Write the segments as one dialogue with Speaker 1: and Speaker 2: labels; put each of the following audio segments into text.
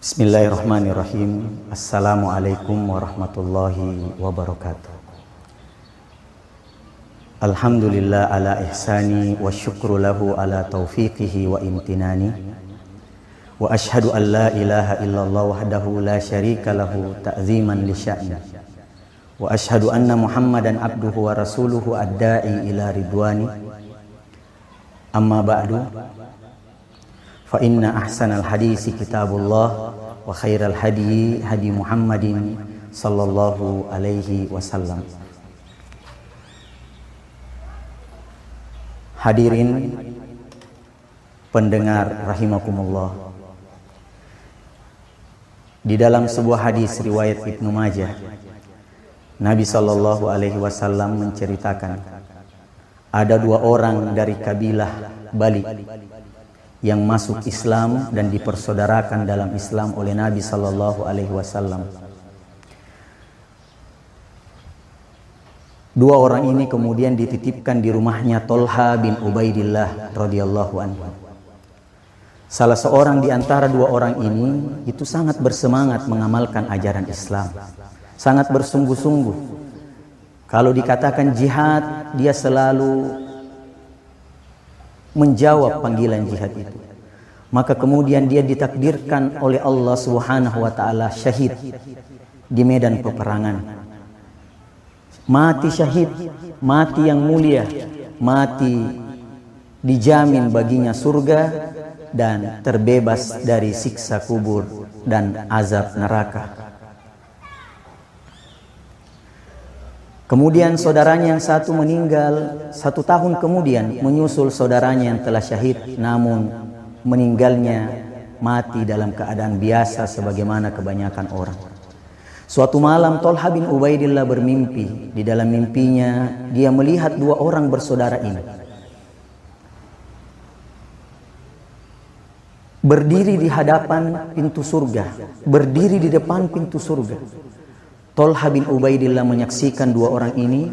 Speaker 1: Bismillahirrahmanirrahim. Assalamualaikum warahmatullahi wabarakatuh. Alhamdulillah ala ihsani wa syukru lahu ala taufiqihi wa imtinani. Wa ashhadu an la ilaha illallah wahdahu la syarika lahu ta'ziman li sya'ni. Wa ashhadu anna Muhammadan abduhu wa rasuluhu ad-da'i ila ridwani. Amma ba'du. Fa inna ahsanal hadisi kitabullah wa khairal hadi hadi Muhammadin sallallahu alaihi wasallam. Hadirin pendengar rahimakumullah. Di dalam sebuah hadis riwayat Ibnu Majah, Nabi sallallahu alaihi wasallam menceritakan ada dua orang dari kabilah Bali yang masuk Islam dan dipersaudarakan dalam Islam oleh Nabi sallallahu alaihi wasallam. Dua orang ini kemudian dititipkan di rumahnya Tolha bin Ubaidillah radhiyallahu anhu. Salah seorang di antara dua orang ini itu sangat bersemangat mengamalkan ajaran Islam, sangat bersungguh-sungguh. Kalau dikatakan jihad, dia selalu menjawab panggilan jihad itu. Maka kemudian dia ditakdirkan oleh Allah Subhanahu wa taala syahid di medan peperangan. Mati syahid, mati yang mulia, mati dijamin baginya surga dan terbebas dari siksa kubur dan azab neraka. Kemudian saudaranya yang satu meninggal 1 tahun kemudian menyusul saudaranya yang telah syahid, namun meninggalnya mati dalam keadaan biasa sebagaimana kebanyakan orang. Suatu malam Tolha bin Ubaidillah bermimpi. Di dalam mimpinya dia melihat dua orang bersaudara ini berdiri di hadapan pintu surga, berdiri di depan pintu surga. Tolha bin Ubaidillah menyaksikan dua orang ini,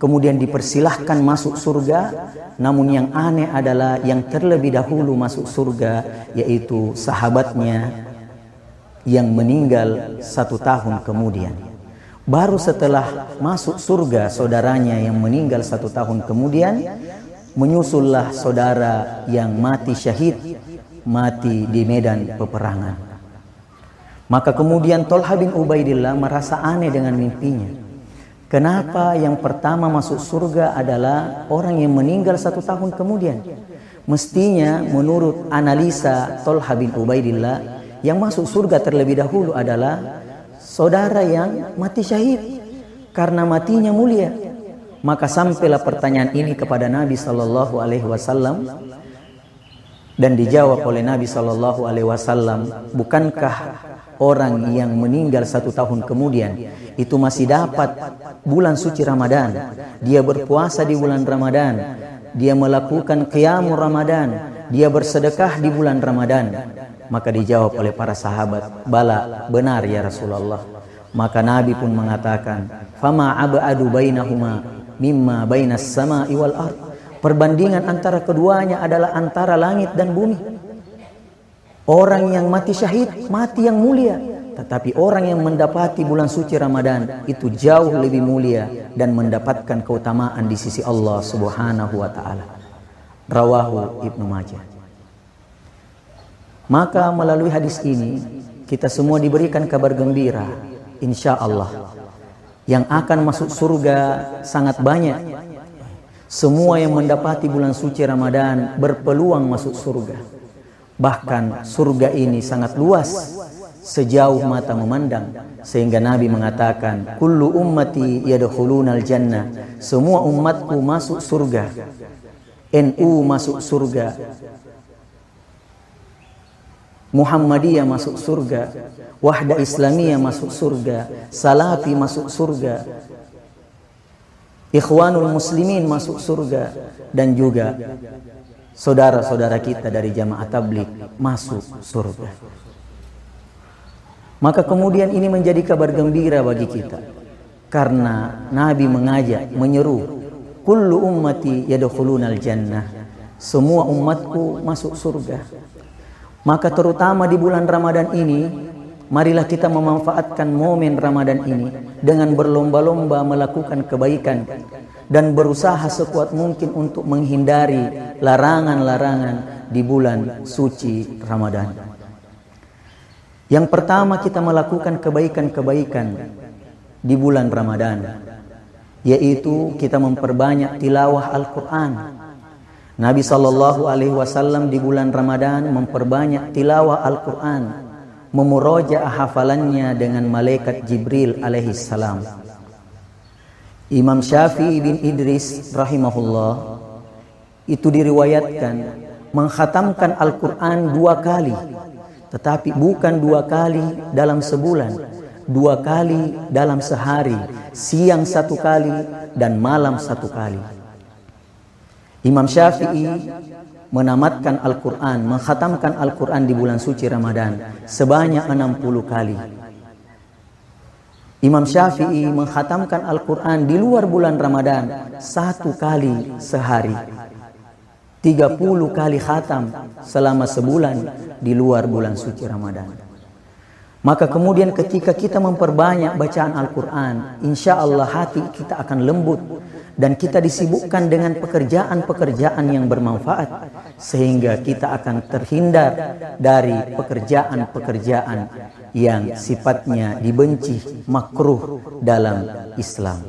Speaker 1: kemudian dipersilahkan masuk surga. Namun yang aneh adalah yang terlebih dahulu masuk surga, yaitu sahabatnya yang meninggal 1 tahun kemudian. Baru setelah masuk surga saudaranya yang meninggal 1 tahun kemudian, menyusullah saudara yang mati syahid, mati di medan peperangan. Maka kemudian Tolha bin Ubaidillah merasa aneh dengan mimpinya. Kenapa yang pertama masuk surga adalah orang yang meninggal 1 tahun kemudian? Mestinya menurut analisa Tolha bin Ubaidillah, yang masuk surga terlebih dahulu adalah saudara yang mati syahid karena matinya mulia. Maka sampailah pertanyaan ini kepada Nabi sallallahu alaihi wasallam dan dijawab oleh Nabi sallallahu alaihi wasallam, bukankah orang yang meninggal 1 tahun kemudian itu masih dapat bulan suci Ramadan, dia berpuasa di bulan Ramadan, dia melakukan qiyamul Ramadan, dia bersedekah di bulan Ramadan? Maka dijawab oleh para sahabat, bala, benar ya Rasulullah. Maka Nabi pun mengatakan, fama abadu bainahuma mimma bainas sama'i wal ard. Perbandingan antara keduanya adalah antara langit dan bumi. Orang yang mati syahid, mati yang mulia. Tetapi orang yang mendapati bulan suci Ramadan itu jauh lebih mulia dan mendapatkan keutamaan di sisi Allah Subhanahu wa taala. Rawahu Ibnu Majah. Maka melalui hadis ini kita semua diberikan kabar gembira, insya Allah yang akan masuk surga sangat banyak. Semua yang mendapati bulan suci Ramadan berpeluang masuk surga. Bahkan surga ini sangat luas sejauh mata memandang, sehingga Nabi mengatakan, kullu ummati yadkhulunal jannah. Semua umatku masuk surga. NU masuk surga, Muhammadiyah masuk surga, Wahdah Islamiyah masuk surga, Salafi masuk surga, Ikhwanul Muslimin masuk surga, dan juga saudara-saudara kita dari jamaah tabligh masuk surga. Maka kemudian ini menjadi kabar gembira bagi kita, karena Nabi mengajak, menyeru, kullu ummati yadkhulunal jannah. Semua umatku masuk surga. Maka terutama di bulan Ramadan ini, marilah kita memanfaatkan momen Ramadan ini dengan berlomba-lomba melakukan kebaikan dan berusaha sekuat mungkin untuk menghindari larangan-larangan di bulan suci Ramadan. Yang pertama, kita melakukan kebaikan-kebaikan di bulan Ramadan, yaitu kita memperbanyak tilawah Al-Quran. Nabi SAW di bulan Ramadan memperbanyak tilawah Al-Quran, memurojaah hafalannya dengan malaikat Jibril alaihissalam. Imam Syafi'i bin Idris rahimahullah itu diriwayatkan mengkhatamkan Al-Quran 2 kali, tetapi bukan 2 kali dalam sebulan, 2 kali dalam sehari, siang 1 kali dan malam 1 kali. Imam Syafi'i menamatkan Al-Quran, mengkhatamkan Al-Quran di bulan suci Ramadan sebanyak 60 kali. Imam Syafi'i mengkhatamkan Al-Quran di luar bulan Ramadan 1 kali sehari. 30 kali khatam selama sebulan di luar bulan suci Ramadan. Maka kemudian ketika kita memperbanyak bacaan Al-Quran, insya Allah hati kita akan lembut dan kita disibukkan dengan pekerjaan-pekerjaan yang bermanfaat, sehingga kita akan terhindar dari pekerjaan-pekerjaan yang sifatnya dibenci, makruh dalam Islam.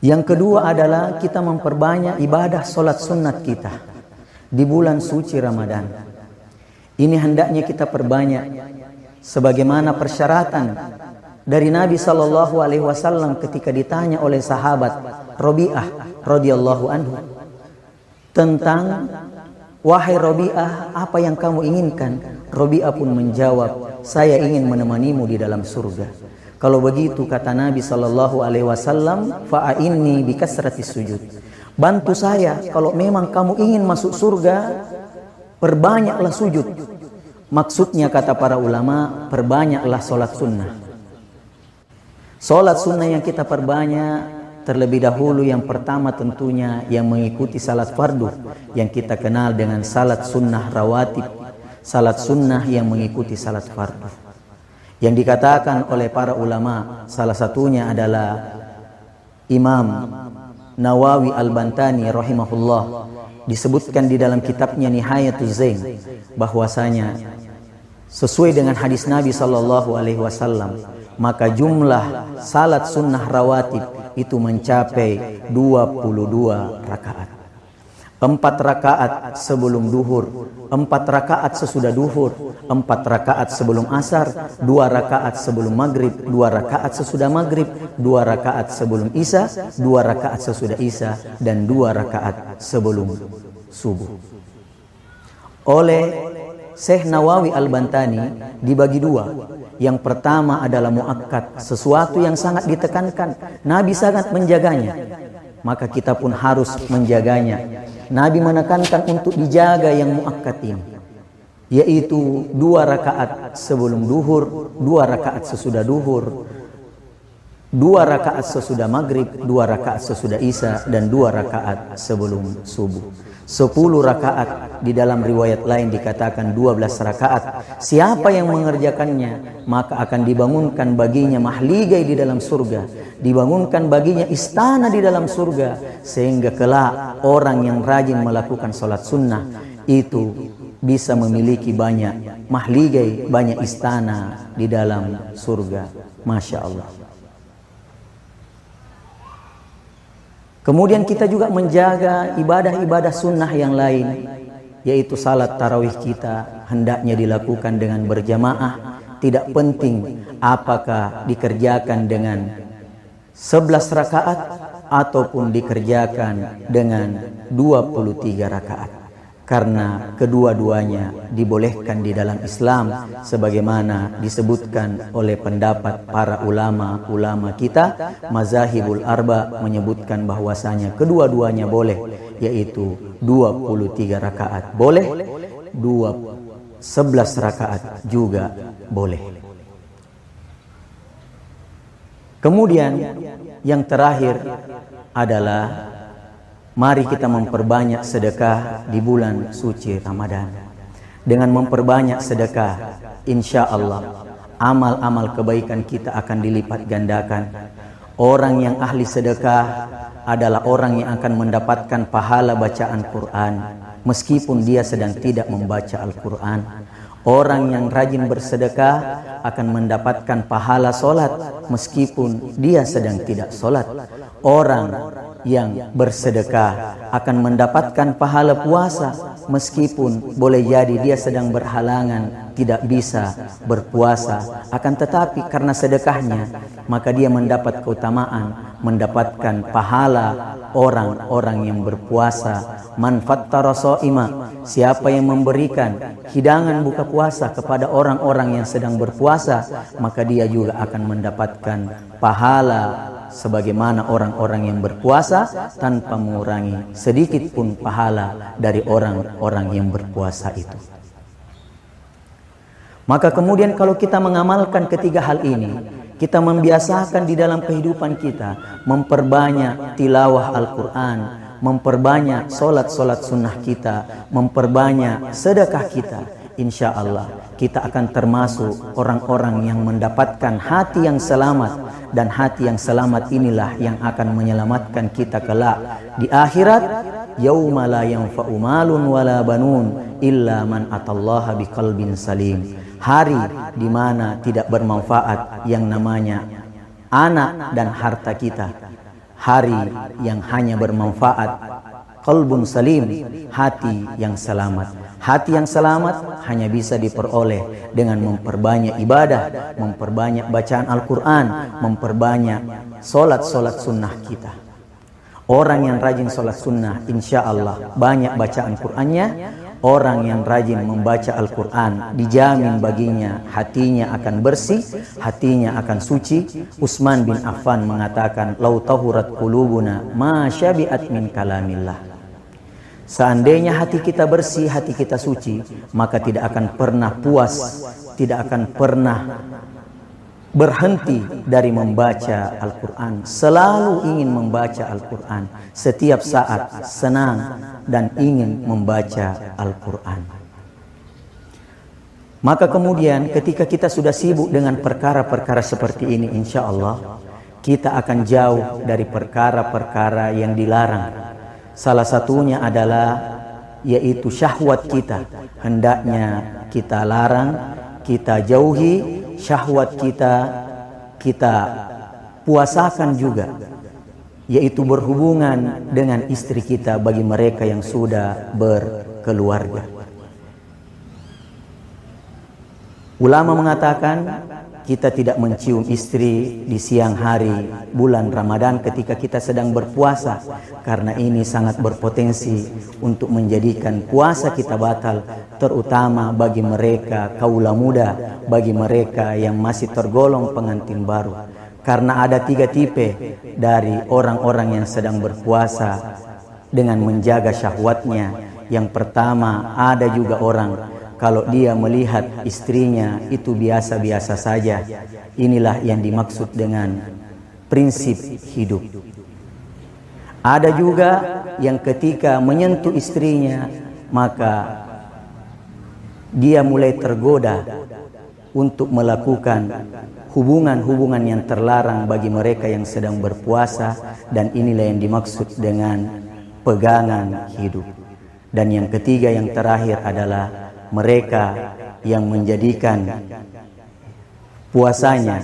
Speaker 1: Yang kedua adalah kita memperbanyak ibadah solat sunat kita di bulan suci Ramadan. Ini hendaknya kita perbanyak sebagaimana persyaratan dari Nabi SAW ketika ditanya oleh sahabat Rabi'ah radhiyallahu anhu tentang, wahai Rabi'ah, apa yang kamu inginkan? Rabi'ah pun menjawab, saya ingin menemanimu di dalam surga. Kalau begitu, kata Nabi SAW, fa'inni bikasratis sujud. Bantu saya, kalau memang kamu ingin masuk surga, perbanyaklah sujud. Maksudnya, kata para ulama, perbanyaklah solat sunnah. Solat sunnah yang kita perbanyak, terlebih dahulu yang pertama tentunya yang mengikuti salat fardu, yang kita kenal dengan salat sunnah rawatib, salat sunnah yang mengikuti salat fardu. Yang dikatakan oleh para ulama, salah satunya adalah Imam Nawawi Al-Bantani rahimahullah, disebutkan di dalam kitabnya Nihayatul Zain, bahwasanya sesuai dengan hadis Nabi SAW, maka jumlah salat sunnah rawatib itu mencapai 22 rakaat. 4 rakaat sebelum duhur, 4 rakaat sesudah duhur, 4 rakaat sebelum asar, 2 rakaat sebelum maghrib, 2 rakaat sesudah maghrib, 2 rakaat sebelum isya, 2 rakaat sesudah isya, dan 2 rakaat sebelum subuh. Oleh Syekh Nawawi Al-Bantani dibagi 2. Yang pertama adalah muakkad, sesuatu yang sangat ditekankan, Nabi sangat menjaganya, maka kita pun harus menjaganya. Nabi menekankan untuk dijaga yang muakkad ini, yaitu 2 rakaat sebelum duhur, 2 rakaat sesudah duhur, 2 rakaat sesudah maghrib, 2 rakaat sesudah isya, dan 2 rakaat sebelum subuh. 10 rakaat, di dalam riwayat lain dikatakan 12 rakaat. Siapa yang mengerjakannya, maka akan dibangunkan baginya mahligai di dalam surga, dibangunkan baginya istana di dalam surga, sehingga kelak orang yang rajin melakukan sholat sunnah itu bisa memiliki banyak mahligai, banyak istana di dalam surga. Masya Allah. Kemudian kita juga menjaga ibadah-ibadah sunnah yang lain, yaitu salat tarawih kita hendaknya dilakukan dengan berjamaah. Tidak penting apakah dikerjakan dengan 11 rakaat ataupun dikerjakan dengan 23 rakaat, karena kedua-duanya dibolehkan di dalam Islam, sebagaimana disebutkan oleh pendapat para ulama kita. Mazahibul Arba menyebutkan bahwasanya kedua-duanya boleh, yaitu 23 rakaat boleh, 11 rakaat juga boleh. Kemudian yang terakhir adalah Mari kita memperbanyak sedekah di bulan suci Ramadan. Dengan memperbanyak sedekah, insya Allah amal-amal kebaikan kita akan dilipat gandakan. Orang yang ahli sedekah adalah orang yang akan mendapatkan pahala bacaan Quran meskipun dia sedang tidak membaca Al-Quran. Orang yang rajin bersedekah akan mendapatkan pahala solat meskipun dia sedang tidak solat. Orang yang bersedekah akan mendapatkan pahala puasa meskipun boleh jadi dia sedang berhalangan tidak bisa berpuasa, akan tetapi karena sedekahnya maka dia mendapat keutamaan, mendapatkan pahala orang-orang yang berpuasa. Man fattara shaima, siapa yang memberikan hidangan buka puasa kepada orang-orang yang sedang berpuasa, maka dia juga akan mendapatkan pahala sebagaimana orang-orang yang berpuasa tanpa mengurangi sedikit pun pahala dari orang-orang yang berpuasa itu. Maka kemudian kalau kita mengamalkan ketiga hal ini, kita membiasakan di dalam kehidupan kita memperbanyak tilawah Al-Quran, memperbanyak solat-solat sunnah kita, memperbanyak sedekah kita, insya Allah kita akan termasuk orang-orang yang mendapatkan hati yang selamat. Dan hati yang selamat inilah yang akan menyelamatkan kita kelak di akhirat. Yauma la yanfa'u malun wala banun illa man atallaha biqalbin salim. Hari di mana tidak bermanfaat yang namanya anak dan harta kita. Hari yang hanya bermanfaat qalbun salim, hati yang selamat. Hati yang selamat hanya bisa diperoleh dengan memperbanyak ibadah, memperbanyak bacaan Al-Quran, memperbanyak solat-solat sunnah kita. Orang yang rajin solat sunnah, insya Allah banyak bacaan Qurannya. Orang yang rajin membaca Al-Quran, dijamin baginya hatinya akan bersih, hatinya akan suci. Utsman bin Affan mengatakan, "Lau tahurat qulubuna ma syabi'at min kalamillah." Seandainya hati kita bersih, hati kita suci, maka tidak akan pernah puas, tidak akan pernah berhenti dari membaca Al-Quran. Selalu ingin membaca Al-Quran, setiap saat senang dan ingin membaca Al-Quran. Maka kemudian ketika kita sudah sibuk dengan perkara-perkara seperti ini, insya Allah kita akan jauh dari perkara-perkara yang dilarang. Salah satunya adalah yaitu syahwat kita. Hendaknya kita larang, kita jauhi syahwat kita puasakan juga, yaitu berhubungan dengan istri kita bagi mereka yang sudah berkeluarga. Ulama mengatakan kita tidak mencium istri di siang hari bulan Ramadan ketika kita sedang berpuasa, karena ini sangat berpotensi untuk menjadikan puasa kita batal, terutama bagi mereka kaula muda, bagi mereka yang masih tergolong pengantin baru. Karena ada 3 tipe dari orang-orang yang sedang berpuasa dengan menjaga syahwatnya. Yang pertama, ada juga orang kalau dia melihat istrinya itu biasa-biasa saja. Inilah yang dimaksud dengan prinsip hidup. Ada juga yang ketika menyentuh istrinya, maka dia mulai tergoda untuk melakukan hubungan-hubungan yang terlarang bagi mereka yang sedang berpuasa. Dan inilah yang dimaksud dengan pegangan hidup. Dan yang ketiga, yang terakhir adalah mereka yang menjadikan puasanya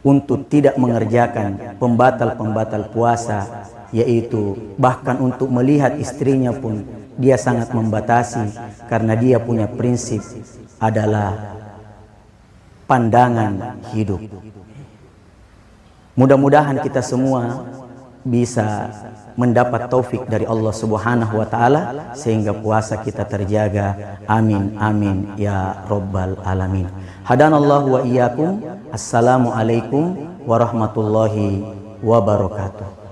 Speaker 1: untuk tidak mengerjakan pembatal-pembatal puasa, yaitu bahkan untuk melihat istrinya pun dia sangat membatasi, karena dia punya prinsip adalah pandangan hidup. Mudah-mudahan kita semua bisa mendapat taufik dari Allah Subhanahu wa taala sehingga puasa kita terjaga. Amin amin ya rabbal alamin. Hadanallahu wa iyyakum. Assalamualaikum warahmatullahi wabarakatuh.